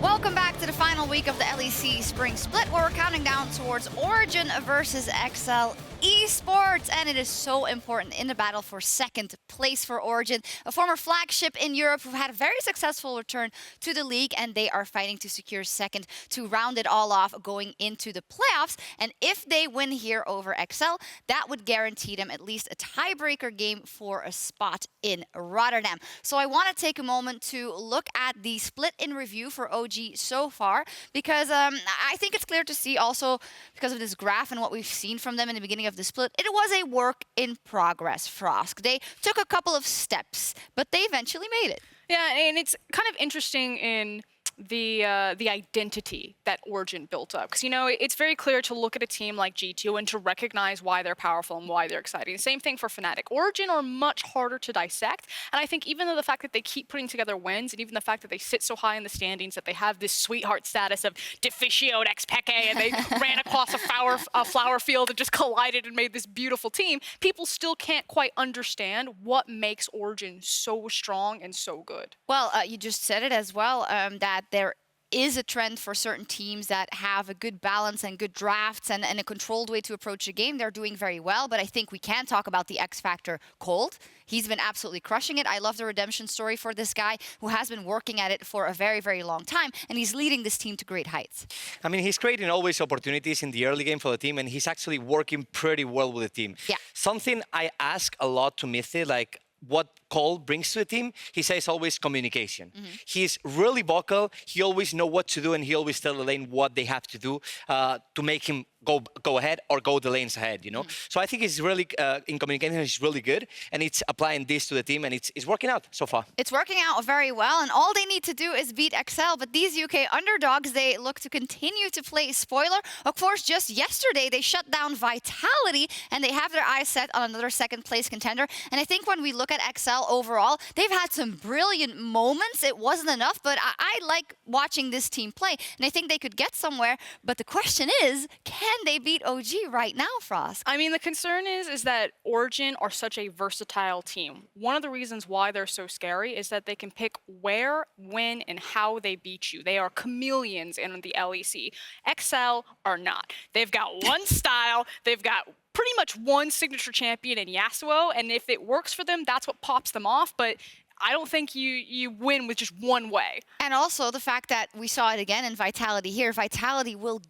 Welcome back to the final week of the LEC Spring Split, where we're counting down towards Origen versus exceL Esports, and it is so important in the battle for second place for Origen, a former flagship in Europe who had a very successful return to the league, and they are fighting to secure second to round it all off going into the playoffs. And if they win here over exceL, that would guarantee them at least a tiebreaker game for a spot in Rotterdam. So I want to take a moment to look at the split in review for OG so far, because I think it's clear to see also because of this graph and what we've seen from them in the beginning of the split, it was a work in progress, Frosk. They took a couple of steps, but they eventually made it. Yeah, and it's kind of interesting in the identity that Origen built up. Because, you know, it's very clear to look at a team like G2 and to recognize why they're powerful and why they're exciting. Same thing for Fnatic. Origen are much harder to dissect. And I think even though the fact that they keep putting together wins, and even the fact that they sit so high in the standings, that they have this sweetheart status of Deficioed ex Peke, and they ran across a flower field and just collided and made this beautiful team, people still can't quite understand what makes Origen so strong and so good. Well, you just said it as well, that there is a trend for certain teams that have a good balance and good drafts and a controlled way to approach a game. They're doing very well, but I think we can talk about the X factor Kold. He's been absolutely crushing it. I love the redemption story for this guy who has been working at it for a very, very long time, and he's leading this team to great heights. I mean, he's creating always opportunities in the early game for the team, and he's actually working pretty well with the team. Yeah. Something I ask a lot to Mithy, like what Kold brings to the team, he says always communication. He's really vocal. He always knows what to do, and he always tells the lane what they have to do to make him go ahead or go the lanes ahead, you know? So I think he's really, in communication, he's really good, and it's applying this to the team, and it's working out so far. It's working out very well, and all they need to do is beat exceL, but these UK underdogs, they look to continue to play spoiler. Of course, just yesterday, they shut down Vitality, and they have their eyes set on another second place contender. And I think when we look at exceL overall, they've had some brilliant moments. It wasn't enough, but I like watching this team play, and I think they could get somewhere, but the question is, can they beat OG right now, Frost? I mean, the concern is that Origen are such a versatile team. One of the reasons why they're so scary is that they can pick where, when, and how they beat you. They are chameleons in the LEC. exceL are not. They've got one style, they've got pretty much one signature champion in Yasuo, and if it works for them, that's what pops them off, but I don't think you win with just one way. And also the fact that we saw it again in Vitality here. Vitality will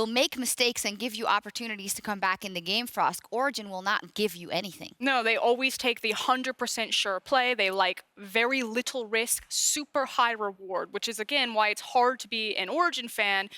make mistakes and give you opportunities to come back in the game, Frost. Origen will not give you anything. No, they always take the 100% sure play. They like very little risk, super high reward, which is again why it's hard to be an Origen fan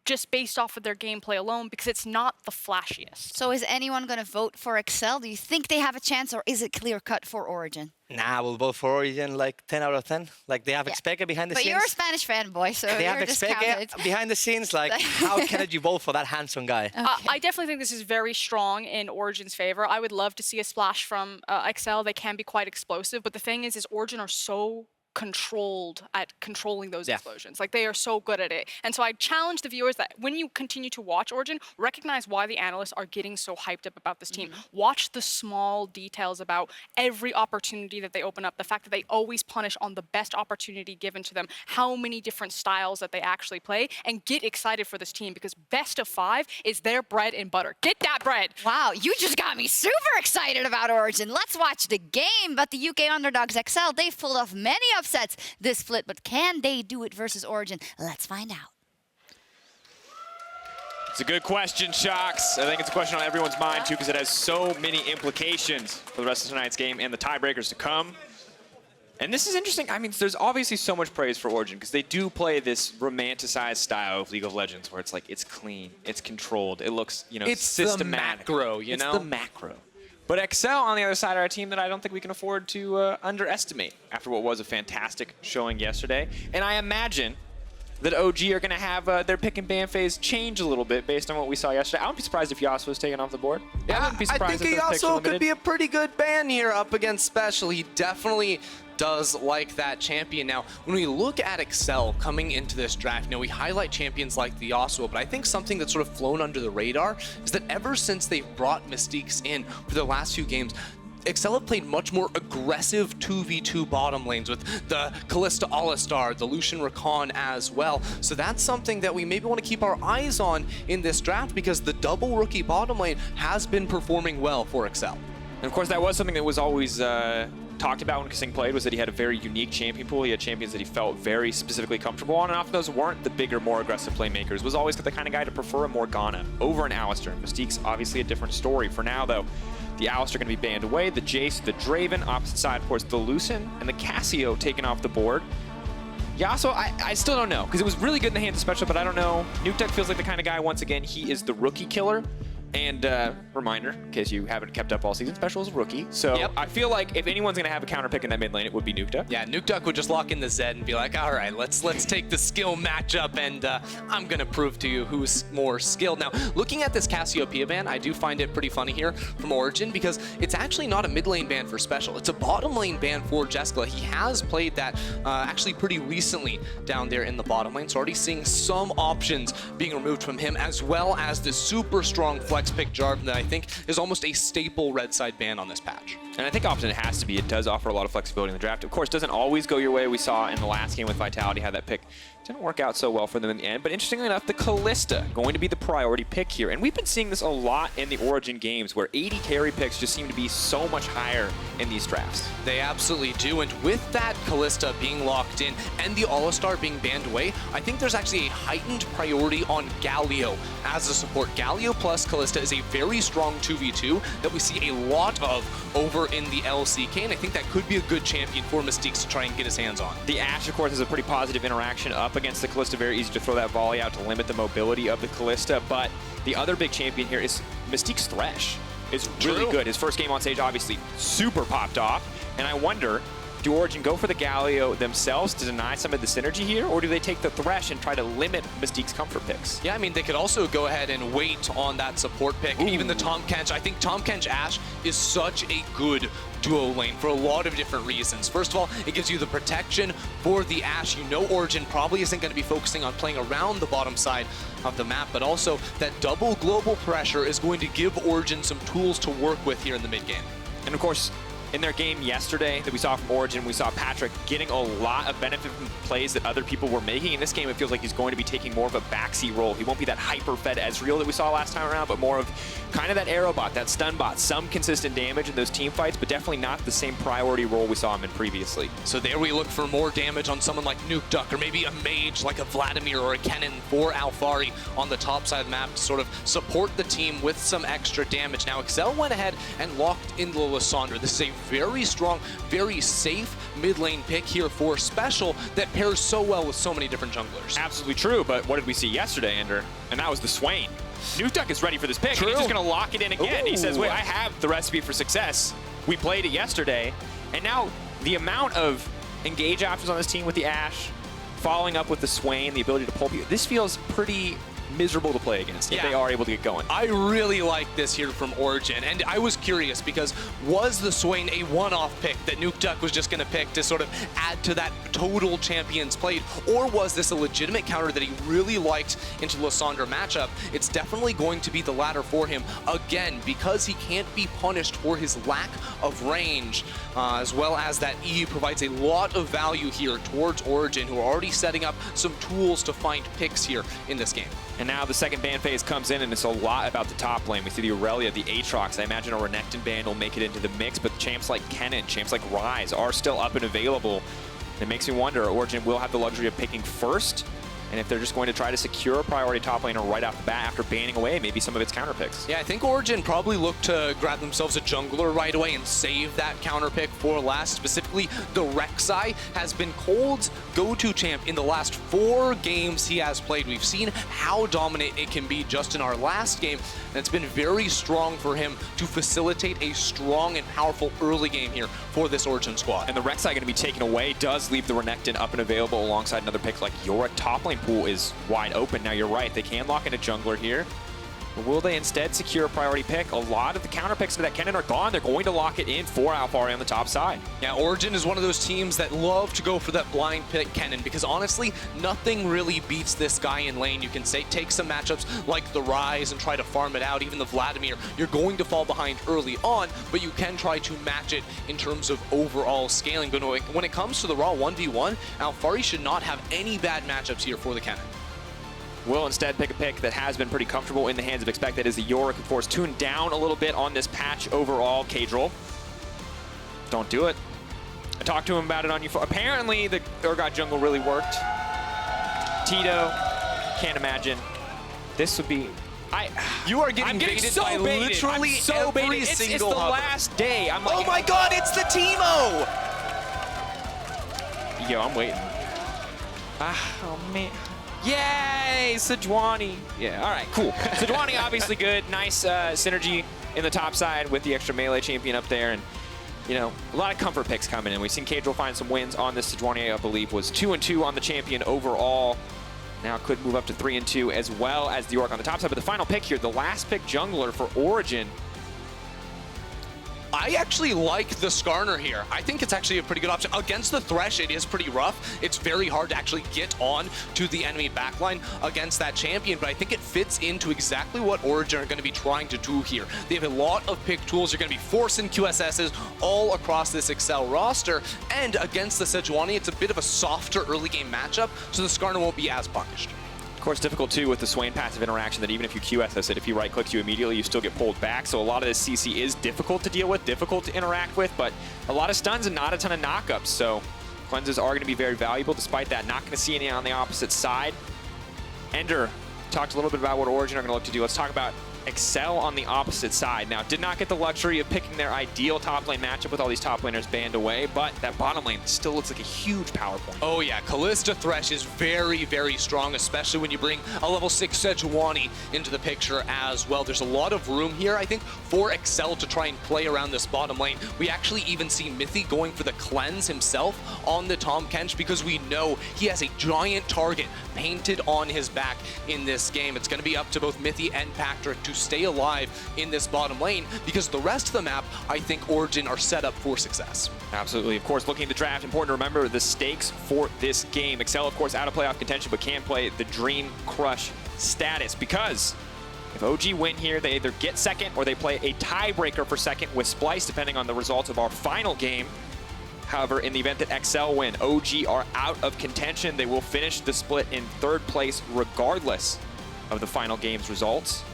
just based off of their gameplay alone, because it's not the flashiest. So is anyone going to vote for exceL? Do you think they have a chance, or is it clear-cut for Origen? Nah, we'll vote for Origen like 10 out of 10. Like, they have expeL behind the scenes. But you're a Spanish fanboy, so they you're have discounted. behind the scenes. Like, how can you vote for that handsome guy? Okay. I definitely think this is very strong in Origen's favor. I would love to see a splash from exceL. They can be quite explosive, but the thing is Origen are so controlled at controlling those explosions. Like, they are so good at it. And so I challenge the viewers that when you continue to watch Origen, recognize why the analysts are getting so hyped up about this team. Watch the small details about every opportunity that they open up, the fact that they always punish on the best opportunity given to them, how many different styles that they actually play, and get excited for this team, because best of 5 is their bread and butter. Get that bread! Wow, you just got me super excited about Origen. Let's watch the game. But the UK underdogs exceL, they've pulled off many upsets this split, but can they do it versus Origen? Let's find out. It's a good question, Sjokz. I think it's a question on everyone's mind, too, because it has so many implications for the rest of tonight's game and the tiebreakers to come. And this is interesting. I mean, there's obviously so much praise for Origen, because they do play this romanticized style of League of Legends, where it's like, it's clean, it's controlled, it looks, you know, it's systematic. It's the macro, you know? It's the macro. But exceL, on the other side, are a team that I don't think we can afford to underestimate after what was a fantastic showing yesterday. And I imagine that OG are going to have their pick and ban phase change a little bit based on what we saw yesterday. I wouldn't be surprised if Yasuo was taken off the board. Yeah, I think Yasuo could be a pretty good ban here up against Special. He definitely does like that champion. Now, when we look at exceL coming into this draft, we highlight champions like the Yasuo, but I think something that's sort of flown under the radar is that ever since they've brought Mystiques in for the last few games, exceL have played much more aggressive 2v2 bottom lanes with the Kalista Alistar, the Lucian Rakan as well. So that's something that we maybe want to keep our eyes on in this draft, because the double rookie bottom lane has been performing well for exceL. And of course, that was something that was always talked about when Kasing played, was that he had a very unique champion pool. He had champions that he felt very specifically comfortable on, and often those weren't the bigger, more aggressive playmakers. Was always the kind of guy to prefer a Morgana over an Alistar. Mystiques, obviously a different story. For now, though, the Alistar going to be banned away. The Jace, the Draven, opposite side, of course, the Lucian, and the Cassio taken off the board. Yasuo, I still don't know, because it was really good in the hands of Special, but I don't know. Nukeduck feels like the kind of guy, once again, he is the rookie killer. And reminder, in case you haven't kept up all season, Special is a rookie. So yep. I feel like if anyone's going to have a counter pick in that mid lane, it would be Nukeduck. Yeah, Nukeduck would just lock in the Zed and be like, all right, let's take the skill matchup, and I'm going to prove to you who's more skilled. Now, looking at this Cassiopeia ban, I do find it pretty funny here from Origen, because it's actually not a mid lane ban for Special. It's a bottom lane ban for Jeskla. He has played that actually pretty recently down there in the bottom lane. So already seeing some options being removed from him, as well as the super strong flex pick Jarvan that I think is almost a staple red side ban on this patch. And I think often it has to be. It does offer a lot of flexibility in the draft. Of course, doesn't always go your way. We saw in the last game with Vitality how that pick didn't work out so well for them in the end. But interestingly enough, the Kalista going to be the priority pick here. And we've been seeing this a lot in the Origen games, where AD carry picks just seem to be so much higher in these drafts. They absolutely do. And with that Kalista being locked in and the Alistar being banned away, I think there's actually a heightened priority on Galio as a support. Galio plus Kalista is a very strong 2v2 that we see a lot of over in the LCK, and I think that could be a good champion for Mystiques to try and get his hands on. The Ashe, of course, is a pretty positive interaction up against the Kalista. Very easy to throw that volley out to limit the mobility of the Kalista, but the other big champion here is Mystiques Thresh. Is really good. His first game on stage, obviously, super popped off, and I wonder, do Origen go for the Galio themselves to deny some of the synergy here, or do they take the Thresh and try to limit Mystique's comfort picks? Yeah, I mean, they could also go ahead and wait on that support pick. Ooh. Even the Tahm Kench. I think Tahm Kench Ashe is such a good duo lane for a lot of different reasons. First of all, it gives you the protection for the Ashe. You know Origen probably isn't going to be focusing on playing around the bottom side of the map, but also that double global pressure is going to give Origen some tools to work with here in the mid game. And of course, in their game yesterday that we saw from Origen, we saw Patrik getting a lot of benefit from plays that other people were making. In this game, it feels like he's going to be taking more of a backseat role. He won't be that hyper-fed Ezreal that we saw last time around, but more of kind of that arrow bot, that stun bot, some consistent damage in those team fights, but definitely not the same priority role we saw him in previously. So there we look for more damage on someone like Nukeduck, or maybe a mage like a Vladimir or a Kennen for Alphari on the top side of the map to sort of support the team with some extra damage. Now, exceL went ahead and locked into Lissandra. This is a very strong, very safe mid lane pick here for Special that pairs so well with so many different junglers. Absolutely true, but what did we see yesterday, Ender? And that was the Swain. Nukeduck is ready for this pick. True. He's just going to lock it in again. Ooh. He says, wait, I have the recipe for success. We played it yesterday, and now the amount of engage options on this team with the Ashe, following up with the Swain, the ability to pull people, this feels pretty miserable to play against if they are able to get going. I really like this here from Origen, and I was curious because was the Swain a one-off pick that Nukeduck was just going to pick to sort of add to that total champions played, or was this a legitimate counter that he really liked into the Lissandra matchup? It's definitely going to be the latter for him, again, because he can't be punished for his lack of range, as well as that E provides a lot of value here towards Origen, who are already setting up some tools to find picks here in this game. And now the second ban phase comes in, and it's a lot about the top lane. We see the Aurelia, the Aatrox. I imagine a Renekton ban will make it into the mix, but champs like Kennen, champs like Ryze are still up and available. It makes me wonder, Origen will have the luxury of picking first, and if they're just going to try to secure a priority top laner right off the bat after banning away maybe some of its counter picks. Yeah, I think Origen probably looked to grab themselves a jungler right away and save that counter pick for last. Specifically, the Rek'Sai has been Kold's go-to champ in the last 4 games he has played. We've seen how dominant it can be just in our last game, and it's been very strong for him to facilitate a strong and powerful early game here for this Origen squad. And the Rek'Sai going to be taken away does leave the Renekton up and available alongside another pick like Yorick. Top lane pool is wide open. Now you're right, they can lock in a jungler here. Or will they instead secure a priority pick? A lot of the counter picks to that Kennen are gone. They're going to lock it in for Alphari on the top side. Yeah, Origen is one of those teams that love to go for that blind pick Kennen because honestly, nothing really beats this guy in lane. You can say take some matchups like the Rise and try to farm it out. Even the Vladimir, you're going to fall behind early on, but you can try to match it in terms of overall scaling. But when it comes to the raw 1v1, Alphari should not have any bad matchups here for the Kennen. Will instead pick a pick that has been pretty comfortable in the hands of exceL. That is the Yorick, of course, tuned down a little bit on this patch overall. Caedral. Don't do it. I talked to him about it on U4. Apparently, the Urgot jungle really worked. Tito, can't imagine. This would be... You are getting baited so by baited. literally every single It's the hover. last day. I'm like, oh my god, it's the Teemo! Yo, I'm waiting. Oh, man. Yay, Sejuani. Yeah, all right, cool. Sejuani, obviously good. Nice synergy in the top side with the extra melee champion up there. And, you know, a lot of comfort picks coming in. We've seen Caedral find some wins on this. Sejuani, I believe, was 2-2 on the champion overall. Now could move up to 3-2 as well as the Yorick on the top side. But the final pick here, the last pick jungler for Origen. I actually like the Skarner here. I think it's actually a pretty good option. Against the Thresh, it is pretty rough. It's very hard to actually get on to the enemy backline against that champion, but I think it fits into exactly what Origen are going to be trying to do here. They have a lot of pick tools. You're going to be forcing QSSs all across this exceL roster, and against the Sejuani, it's a bit of a softer early game matchup, so the Skarner won't be as punished. Of course, difficult too with the Swain passive interaction that even if you QSS it, if he right-clicks you immediately, you still get pulled back. So a lot of this CC is difficult to deal with, difficult to interact with, but a lot of stuns and not a ton of knockups. So cleanses are going to be very valuable despite that. Not going to see any on the opposite side. Ender talked a little bit about what Origen are going to look to do. Let's talk about exceL on the opposite side. Now, did not get the luxury of picking their ideal top lane matchup with all these top laners banned away, but that bottom lane still looks like a huge power point. Oh yeah, Kalista Thresh is very, very strong, especially when you bring a level 6 Sejuani into the picture as well. There's a lot of room here, I think, for exceL to try and play around this bottom lane. We actually even see Mithy going for the cleanse himself on the Tahm Kench because we know he has a giant target painted on his back in this game. It's going to be up to both Mithy and Patrik to stay alive in this bottom lane because the rest of the map, I think Origen are set up for success. Absolutely. Of course, looking at the draft, important to remember the stakes for this game. exceL, of course, out of playoff contention, but can play the Dream Crush status because if OG win here, they either get second or they play a tiebreaker for second with Splice, depending on the results of our final game. However, in the event that exceL win, OG are out of contention. They will finish the split in third place regardless of the final game's results.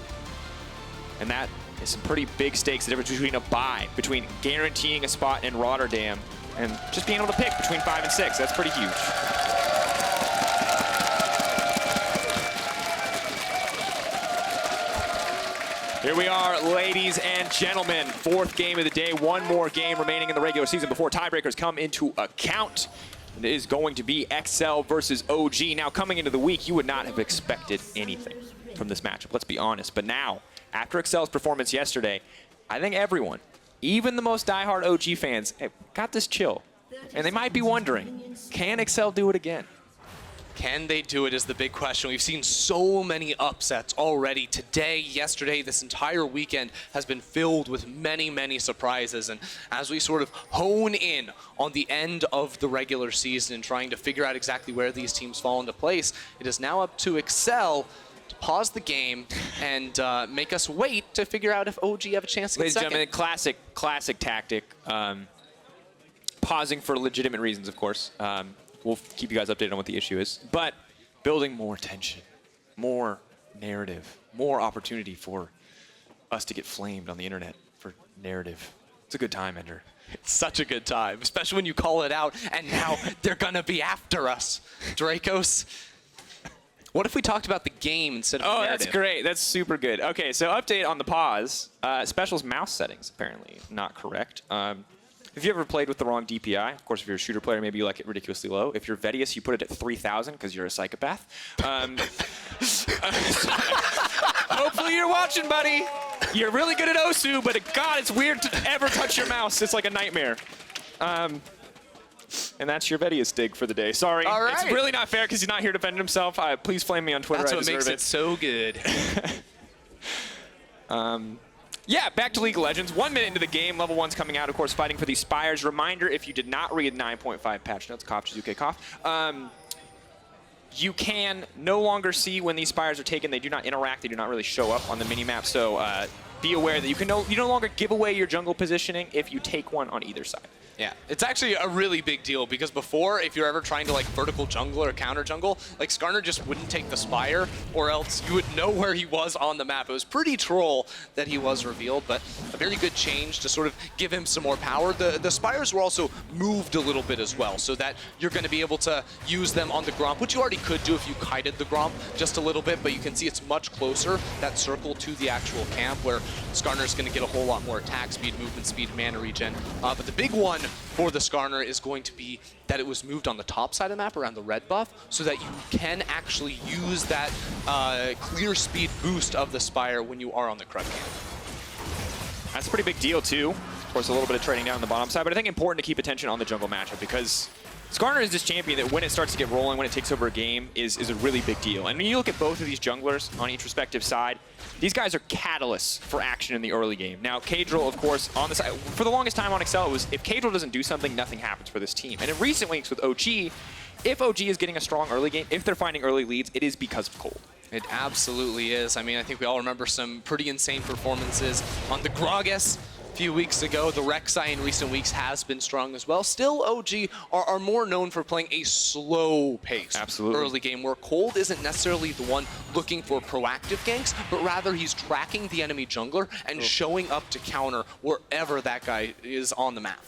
And that is some pretty big stakes, the difference between a bye, between guaranteeing a spot in Rotterdam and just being able to pick between 5 and 6. That's pretty huge. Here we are, ladies and gentlemen. Fourth game of the day. One more game remaining in the regular season before tiebreakers come into account. It is going to be exceL versus OG. Now, coming into the week, you would not have expected anything from this matchup, let's be honest. But now, after exceL's performance yesterday, I think everyone, even the most diehard OG fans, got this chill. And they might be wondering, can exceL do it again? Can they do it is the big question. We've seen so many upsets already. Today, yesterday, this entire weekend has been filled with many, many surprises. And as we sort of hone in on the end of the regular season and trying to figure out exactly where these teams fall into place, it is now up to exceL to pause the game and make us wait to figure out if OG have a chance to get second. Ladies and gentlemen, classic tactic. Pausing for legitimate reasons, of course. We'll keep you guys updated on what the issue is. But building more tension, more narrative, more opportunity for us to get flamed on the internet for narrative. It's a good time, Ender. It's such a good time, especially when you call it out and now they're gonna be after us. Drakos. What if we talked about the game instead of narrative? That's great. That's super good. Okay, so update on the pause. Special's mouse settings, apparently not correct. If you ever played with the wrong DPI, of course, if you're a shooter player, maybe you like it ridiculously low. If you're VODs, you put it at 3,000 because you're a psychopath. Hopefully you're watching, buddy. You're really good at Osu, but God, it's weird to ever touch your mouse. It's like a nightmare. And that's your VODs dig for the day. Sorry. All right. It's really not fair because he's not here defending himself. Please flame me on Twitter. That's what makes it so good. Yeah, back to League of Legends. 1 minute into the game, level 1's coming out, of course, fighting for these Spires. Reminder, if you did not read 9.5 patch notes, cough, Shizuke, cough, you can no longer see when these Spires are taken. They do not interact. They do not really show up on the minimap. So be aware that you no longer give away your jungle positioning if you take one on either side. Yeah, it's actually a really big deal because before, if you're ever trying to like vertical jungle or counter jungle, like Skarner just wouldn't take the Spire or else you would know where he was on the map. It was pretty troll that he was revealed, but a very good change to sort of give him some more power. The Spires were also moved a little bit as well, so that you're going to be able to use them on the Gromp, which you already could do if you kited the Gromp just a little bit, but you can see it's much closer, that circle to the actual camp, where Skarner's going to get a whole lot more attack speed, movement speed, mana regen. But the big one for the Skarner is going to be that it was moved on the top side of the map around the red buff so that you can actually use that clear speed boost of the Spire when you are on the Krug camp. That's a pretty big deal too. Of course, a little bit of trading down on the bottom side, but I think important to keep attention on the jungle matchup because Skarner is this champion that when it starts to get rolling, when it takes over a game, is a really big deal. And when you look at both of these junglers on each respective side, these guys are catalysts for action in the early game. Now, Caedral, of course, on the side, for the longest time on exceL, it was if Caedral doesn't do something, nothing happens for this team. And in recent weeks with OG, if OG is getting a strong early game, if they're finding early leads, it is because of Kold. It absolutely is. I mean, I think we all remember some pretty insane performances on the Gragas a few weeks ago. The Rek'Sai in recent weeks has been strong as well. Still, OG are more known for playing a slow pace early game, where Kold isn't necessarily the one looking for proactive ganks, but rather he's tracking the enemy jungler and showing up to counter wherever that guy is on the map.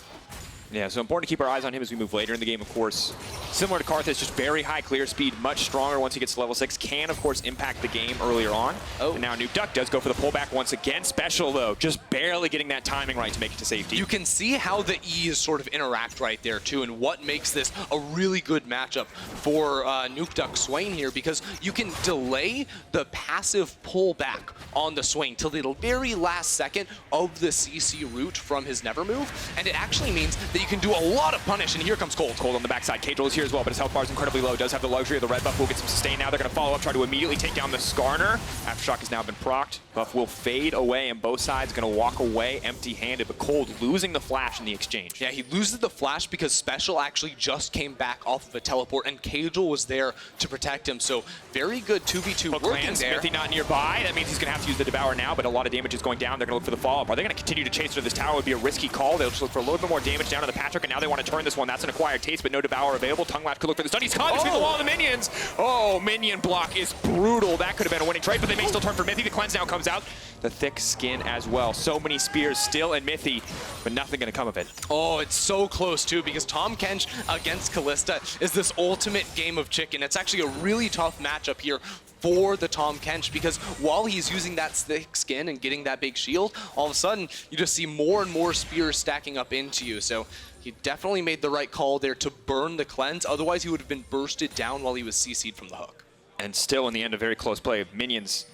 Yeah, so important to keep our eyes on him as we move later in the game, of course. Similar to Karthus, just very high clear speed, much stronger once he gets to level 6. Can, of course, impact the game earlier on. And now Nukeduck does go for the pullback once again. Special, though, just barely getting that timing right to make it to safety. You can see how the E's sort of interact right there, too, and what makes this a really good matchup for Nukeduck Swain here, because you can delay the passive pullback on the Swain till the very last second of the CC route from his Never move, and it actually means that you can do a lot of punish, and here comes Kold. Kold on the backside. Caedral is here as well, but his health bar is incredibly low. Does have the luxury of the red buff. Will get some sustain now. They're going to follow up, try to immediately take down the Skarner. Aftershock has now been procced. Buff will fade away, and both sides going to walk away empty-handed, but Kold losing the flash in the exchange. Yeah, he loses the flash because Special actually just came back off of a teleport, and Caedral was there to protect him, so very good 2v2 Hook working lands, there. Mithy not nearby. That means he's going to have to use the Devour now, but a lot of damage is going down. They're going to look for the follow-up. Are they going to continue to chase through this tower? It would be a risky call. They'll just look for a little bit more damage down to the Patrik, and now they want to turn this one. That's an acquired taste, but no Devour available. Tongue Lash could look for the stun. He's caught between the wall of the minions. Oh, minion block is brutal. That could have been a winning trade, but they may still turn for Mithy. The cleanse now comes out. The thick skin as well. So many spears still in Mithy, but nothing going to come of it. Oh, it's so close too, because Tahm Kench against Kalista is this ultimate game of chicken. It's actually a really tough matchup here for the Tahm Kench, because while he's using that thick skin and getting that big shield, all of a sudden you just see more and more spears stacking up into you. So he definitely made the right call there to burn the cleanse. Otherwise he would have been bursted down while he was CC'd from the hook. And still in the end, a very close play of minions.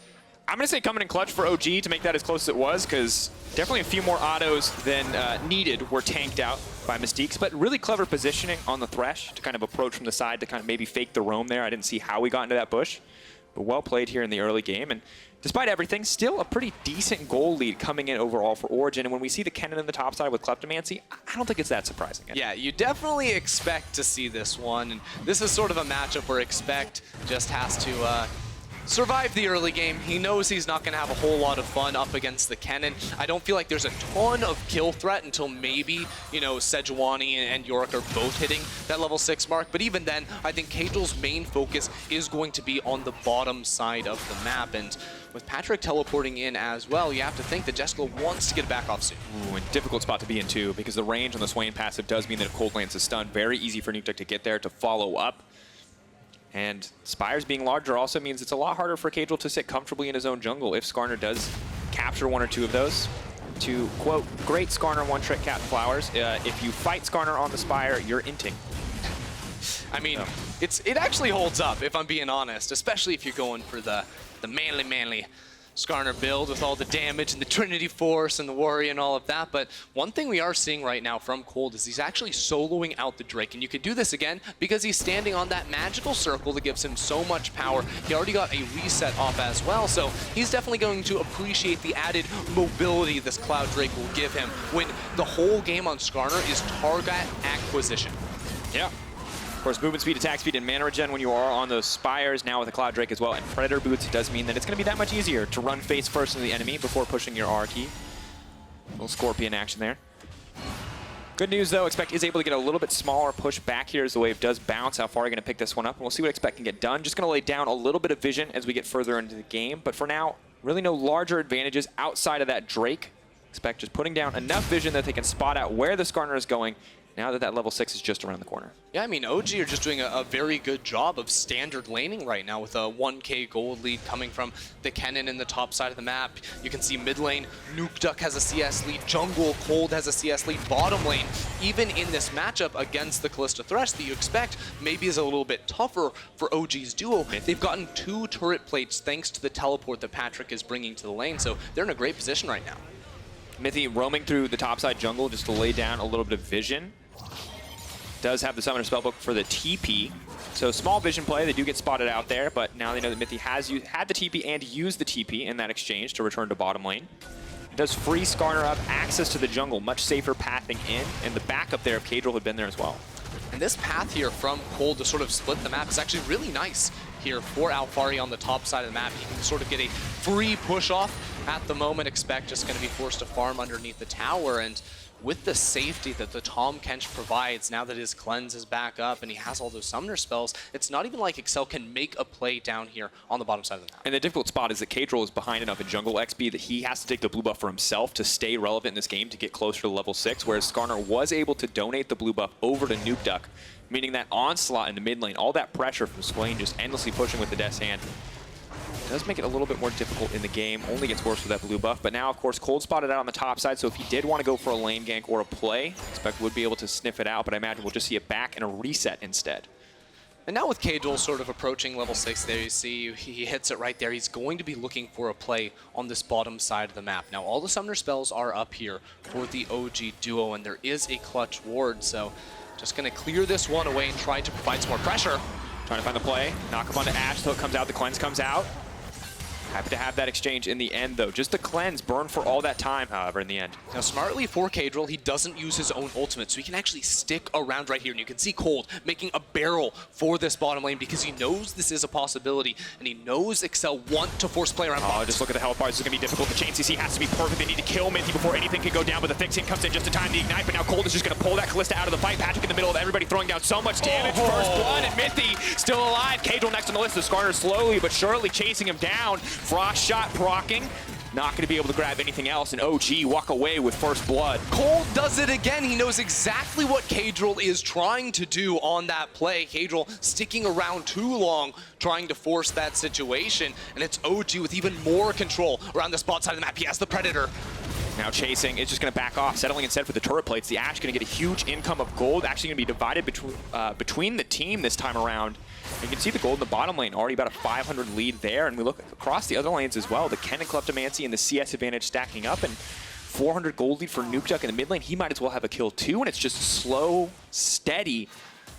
I'm going to say coming in clutch for OG to make that as close as it was, because definitely a few more autos than needed were tanked out by Mystiques, but really clever positioning on the Thresh to kind of approach from the side to kind of maybe fake the roam there. I didn't see how we got into that bush, but well played here in the early game. And despite everything, still a pretty decent goal lead coming in overall for Origen. And when we see the Kennen in the top side with Kleptomancy, I don't think it's that surprising. Yeah, you definitely expect to see this one. And this is sort of a matchup where expect just has to survive the early game. He knows he's not going to have a whole lot of fun up against the Kennen. I don't feel like there's a ton of kill threat until maybe, you know, Sejuani and Yorick are both hitting that level 6 mark. But even then, I think Caedral's main focus is going to be on the bottom side of the map. And with Patrik teleporting in as well, you have to think that Jeskla wants to get back off soon. Ooh, and difficult spot to be in too, because the range on the Swain passive does mean that if Kold lands a stun, very easy for Nukeduck to get there to follow up. And Spires being larger also means it's a lot harder for Caedral to sit comfortably in his own jungle if Skarner does capture one or two of those. To quote, great Skarner one-trick cat flowers, if you fight Skarner on the Spire, you're inting. I mean, it actually holds up, if I'm being honest, especially if you're going for the manly Skarner build with all the damage and the Trinity Force and the Warrior and all of that, but one thing we are seeing right now from Kold is he's actually soloing out the Drake, and you can do this again because he's standing on that magical circle that gives him so much power. He already got a reset off as well, so he's definitely going to appreciate the added mobility this Cloud Drake will give him when the whole game on Skarner is target acquisition. Yeah. Of course, movement speed, attack speed, and mana regen when you are on those spires, now with the Cloud Drake as well, and Predator boots, it does mean that it's going to be that much easier to run face first into the enemy before pushing your R key. Little Scorpion action there. Good news though, Expect is able to get a little bit smaller push back here as the wave does bounce. Alphari going to pick this one up, and we'll see what Expect can get done. Just going to lay down a little bit of vision as we get further into the game, but for now, really no larger advantages outside of that Drake. Expect just putting down enough vision that they can spot out where the Skarner is going now that that level 6 is just around the corner. Yeah, I mean, OG are just doing a very good job of standard laning right now with a 1k gold lead coming from the Kennen in the top side of the map. You can see mid lane, Nukeduck has a CS lead, jungle, Kold has a CS lead, bottom lane, even in this matchup against the Kalista Thresh that you expect maybe is a little bit tougher for OG's duo. They've gotten 2 turret plates thanks to the teleport that Patrik is bringing to the lane, so they're in a great position right now. Mithy roaming through the topside jungle just to lay down a little bit of vision. Does have the Summoner Spellbook for the TP. So small vision play, they do get spotted out there, but now they know that Mithy has had the TP and used the TP in that exchange to return to bottom lane. It does free Skarner up, access to the jungle, much safer pathing in, and the backup there of Caedral had been there as well. And this path here from Kold to sort of split the map is actually really nice here for Alphari on the top side of the map. He can sort of get a free push off at the moment. Expect just going to be forced to farm underneath the tower, and with the safety that the Tahm Kench provides, now that his cleanse is back up and he has all those summoner spells, it's not even like exceL can make a play down here on the bottom side of the map. And the difficult spot is that Caedral is behind enough in jungle XP that he has to take the blue buff for himself to stay relevant in this game to get closer to level 6, whereas Skarner was able to donate the blue buff over to Nukeduck, meaning that onslaught in the mid lane, all that pressure from Swain just endlessly pushing with the Death's Hand, does make it a little bit more difficult in the game. Only gets worse with that blue buff. But now, of course, Kold spotted out on the top side, so if he did want to go for a lane gank or a play, Expect would be able to sniff it out, but I imagine we'll just see it back and a reset instead. And now with Caedral sort of approaching level 6 there, you see he hits it right there. He's going to be looking for a play on this bottom side of the map. Now, all the summoner spells are up here for the OG duo, and there is a clutch ward, so just going to clear this one away and try to provide some more pressure. Trying to find the play, knock him onto Ashe till it comes out, the cleanse comes out. Happy to have that exchange in the end, though. Just the cleanse burn for all that time, however, in the end. Now, smartly for Caedral, he doesn't use his own ultimate, so he can actually stick around right here. And you can see Kold making a barrel for this bottom lane because he knows this is a possibility, and he knows exceL want to force play around bottom. Just look at the health bar. This is going to be difficult. The chain CC has to be perfect. They need to kill Mithy before anything can go down, but the fixing comes in just in time to ignite. But now Kold is just going to pull that Kalista out of the fight. Patrik in the middle of everybody throwing down so much damage. First blood, and Mithy still alive. Caedral next on the list. The Skarner slowly but surely chasing him down. Frost shot rocking, not going to be able to grab anything else, and OG walk away with first blood. Kold does it again. He knows exactly what Caedral is trying to do on that play. Caedral sticking around too long, trying to force that situation, and it's OG with even more control around the spot side of the map. He has the Predator. Now chasing, it's just going to back off, settling instead for the turret plates. The Ashe going to get a huge income of gold, actually going to be divided between the team this time around. You can see the gold in the bottom lane, already about a 500 lead there, and we look across the other lanes as well. The Kennen Kleptomancy and the CS advantage stacking up, and 400 gold lead for Nukeduck in the mid lane. He might as well have a kill too, and it's just slow, steady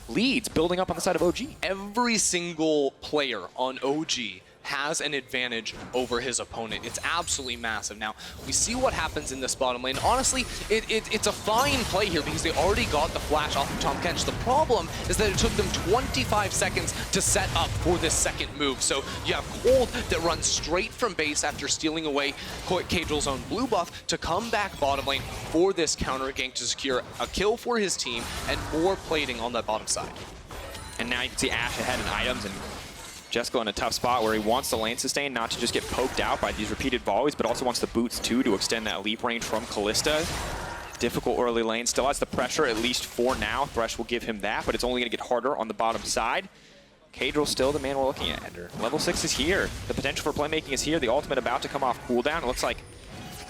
leads building up on the side of OG. Every single player on OG has an advantage over his opponent. It's absolutely massive. Now, we see what happens in this bottom lane. Honestly, it's a fine play here because they already got the flash off of Tahm Kench. The problem is that it took them 25 seconds to set up for this second move. So you have Kold that runs straight from base after stealing away Caedral's own blue buff to come back bottom lane for this counter gank to secure a kill for his team and more plating on that bottom side. And now you can see Ashe ahead in items, and Jeskla in a tough spot where he wants the lane sustain, not to just get poked out by these repeated volleys, but also wants the boots too to extend that leap range from Kalista. Difficult early lane, still has the pressure, at least for now. Thresh will give him that, but it's only going to get harder on the bottom side. Caedral still the man we're looking at. Level 6 is here. The potential for playmaking is here. The ultimate about to come off cooldown. It looks like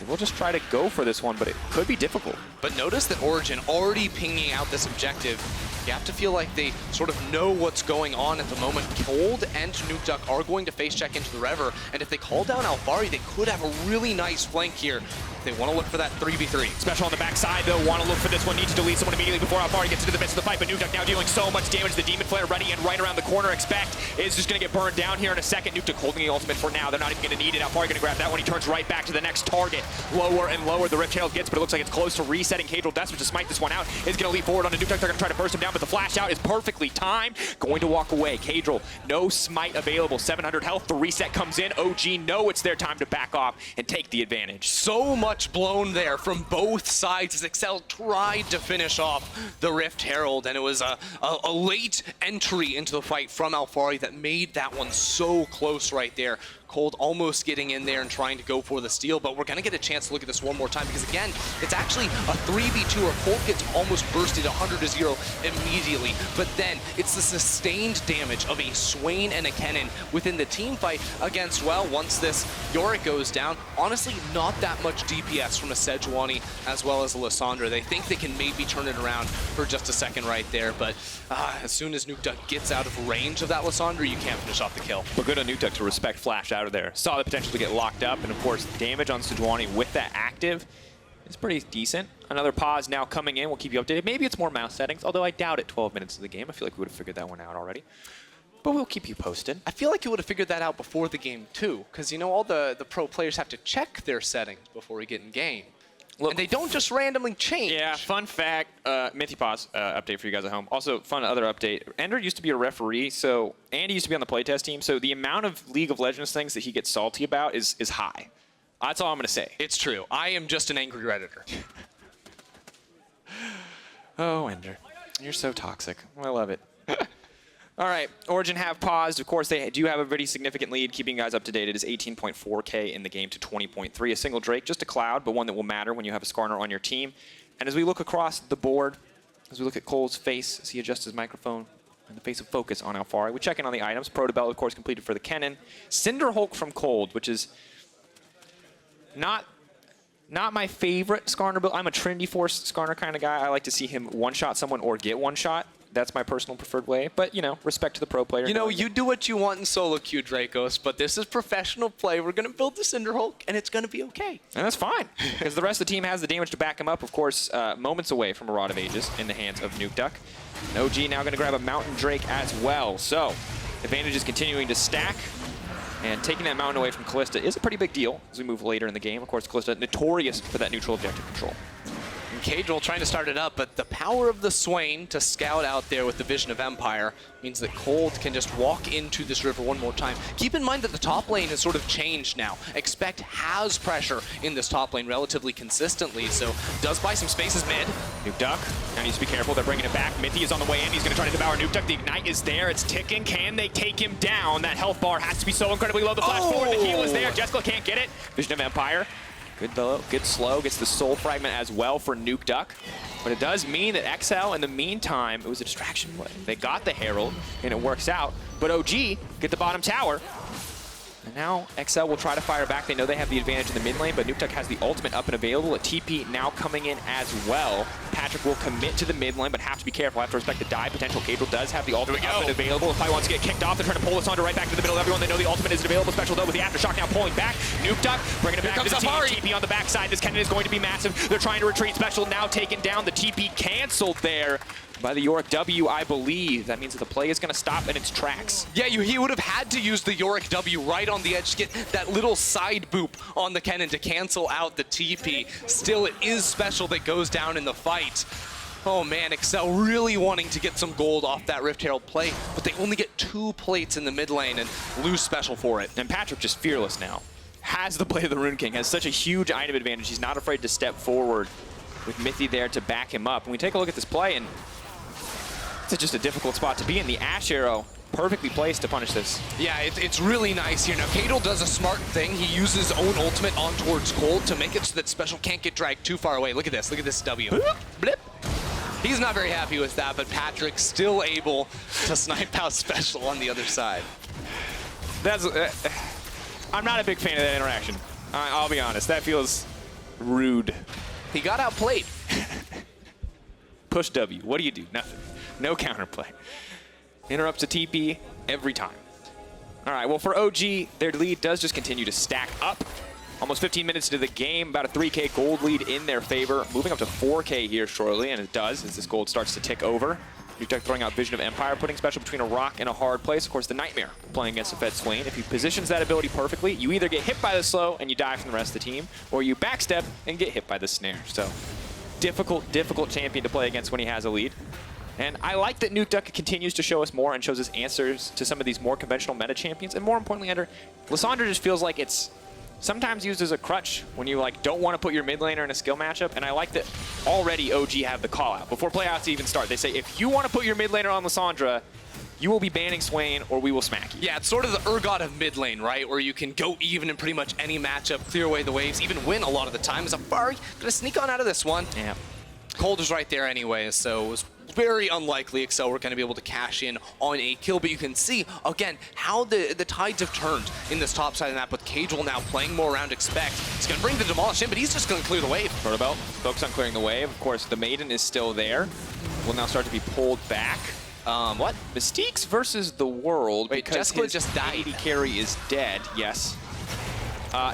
we'll just try to go for this one, but it could be difficult. But notice that Origen already pinging out this objective. You have to feel like they sort of know what's going on at the moment. Kold and Nukeduck are going to face check into the Rever, and if they call down Alphari, they could have a really nice flank here. They want to look for that 3v3. Special on the backside, though. Want to look for this one. Need to delete someone immediately before Alphari gets into the midst of the fight. But Nukeduck now dealing so much damage. The Demon Flare ready and right around the corner. Expect is just going to get burned down here in a second. Nukeduck holding the ultimate for now. They're not even going to need it. Alphari going to grab that one. He turns right back to the next target. Lower and lower the Rift Herald gets, but it looks like it's close to resetting. Caedral desperate to smite this one out. Is going to leap forward on the Nukeduck. They're going to try to burst him down, but the flash out is perfectly timed. Going to walk away. Caedral, no smite available. 700 health. The reset comes in. OG know it's their time to back off and take the advantage. So much blown there from both sides as exceL tried to finish off the Rift Herald, and it was a late entry into the fight from Alphari that made that one so close right there. Kold almost getting in there and trying to go for the steal, but we're going to get a chance to look at this one more time because, again, it's actually a 3v2 where Kold gets almost bursted 100-0 immediately, but then it's the sustained damage of a Swain and a Kennen within the team fight against, well, once this Yorick goes down, honestly, not that much DPS from a Sejuani as well as a Lissandra. They think they can maybe turn it around for just a second right there, but as soon as Nukeduck gets out of range of that Lissandra, you can't finish off the kill. But good on Nukeduck to respect flash out of there. Saw the potential to get locked up, and of course, damage on Sejuani with that active is pretty decent. Another pause now coming in. We'll keep you updated. Maybe it's more mouse settings, although I doubt it 12 minutes of the game. I feel like we would have figured that one out already. But we'll keep you posted. I feel like you would have figured that out before the game, too, because, you know, all the pro players have to check their settings before we get in game. Look, and they don't just randomly change. Yeah, fun fact, Mithy pause update for you guys at home. Also, fun other update. Ender used to be a referee, so Andy used to be on the playtest team, so the amount of League of Legends things that he gets salty about is high. That's all I'm going to say. It's true. I am just an angry Redditor. Oh, Ender. You're so toxic. I love it. All right, Origen have paused. Of course, they do have a pretty significant lead. Keeping you guys up to date, it is 18.4K in the game to 20.3. A single Drake, just a cloud, but one that will matter when you have a Skarner on your team. And as we look across the board, as we look at Kold's face, as he adjusts his microphone, and the face of focus on Alphari, we check in on the items. Protobell, of course, completed for the Kennen. Cinderhulk from Kold, which is not my favorite Skarner build. I'm a Trinity Force Skarner kind of guy. I like to see him one-shot someone or get one-shot. That's my personal preferred way, but, you know, respect to the pro player. You know, you do what you want in solo queue, Drakos, but this is professional play. We're going to build the Cinderhulk, and it's going to be okay. And that's fine, because the rest of the team has the damage to back him up. Of course, moments away from a Rod of Ages in the hands of Nukeduck. And OG now going to grab a Mountain Drake as well. So, advantage is continuing to stack, and taking that Mountain away from Kalista is a pretty big deal as we move later in the game. Of course, Kalista notorious for that neutral objective control. And Caedral trying to start it up, but the power of the Swain to scout out there with the Vision of Empire means that Kold can just walk into this river one more time. Keep in mind that the top lane has sort of changed now. Expect has pressure in this top lane relatively consistently, so does buy some spaces mid. Nukeduck now needs to be careful. They're bringing it back. Mithy is on the way in. He's going to try to devour Nukeduck. The Ignite is there. It's ticking. Can they take him down? That health bar has to be so incredibly low. The flash forward. The heal is there. Jeskla can't get it. Vision of Empire. Good though, good slow, gets the soul fragment as well for Nukeduck. But it does mean that exceL, in the meantime, it was a distraction play. They got the Herald, and it works out. But OG get the bottom tower. And now exceL will try to fire back. They know they have the advantage in the mid lane, but Nukeduck has the ultimate up and available. A TP now coming in as well. Patrik will commit to the mid lane, but have to be careful. Have to respect the die potential. Caedral does have the ultimate up and available. If I wants to get kicked off, they're trying to pull Lissandra right back to the middle of everyone. They know the ultimate isn't available. Special though with the aftershock now pulling back. Nukeduck bringing it back to the team. TP on the backside. This Kennen is going to be massive. They're trying to retreat. Special now taken down. The TP canceled there by the Yorick W, I believe. That means that the play is going to stop in its tracks. Yeah, he would have had to use the Yorick W right on the edge to get that little side boop on the Kennen to cancel out the TP. Still, it is Special that goes down in the fight. Oh man, exceL really wanting to get some gold off that Rift Herald play, but they only get 2 plates in the mid lane and lose Special for it. And Patrik just fearless now. Has the play of the Rune King, has such a huge item advantage. He's not afraid to step forward with Mithy there to back him up. And we take a look at this play, and it's just a difficult spot to be in. The Ashe arrow perfectly placed to punish this. Yeah, it's really nice here. Now, Caedral does a smart thing. He uses his own ultimate on towards Kold to make it so that Special can't get dragged too far away. Look at this W. Blip. He's not very happy with that, but Patrik still able to snipe out Special on the other side. That's I'm not a big fan of that interaction. I'll be honest. That feels rude. He got outplayed. push W. What do you do? Nothing. No counterplay. Interrupts a TP every time. All right, well, for OG, their lead does just continue to stack up. Almost 15 minutes into the game, about a 3K gold lead in their favor. Moving up to 4K here shortly, and it does as this gold starts to tick over. Nukeduck throwing out Vision of Empire, putting special between a rock and a hard place. Of course, the Nightmare playing against the Fed Swain. If he positions that ability perfectly, you either get hit by the slow and you die from the rest of the team, or you backstep and get hit by the snare. So difficult, difficult champion to play against when he has a lead. And I like that Nukeduck continues to show us more and shows us answers to some of these more conventional meta champions. And more importantly, Ender, Lissandra just feels like it's sometimes used as a crutch when you don't want to put your mid laner in a skill matchup. And I like that already OG have the call out. Before playouts even start, they say, if you want to put your mid laner on Lissandra, you will be banning Swain or we will smack you. Yeah, it's sort of the Urgot of mid lane, right? Where you can go even in pretty much any matchup, clear away the waves, even win a lot of the time. Is Alphari gonna sneak on out of this one? Yeah. Kold is right there anyway, so it was very unlikely exceL were going to be able to cash in on a kill, but you can see, again, how the tides have turned in this top side of the map with Caedral now playing more around expect. He's going to bring the Demolish in, but he's just going to clear the wave. Protobelt, focus on clearing the wave. Of course, the Maiden is still there. Will now start to be pulled back. What? Mystiques versus the world. Wait, because Jeskla his just died. AD carry is dead, yes.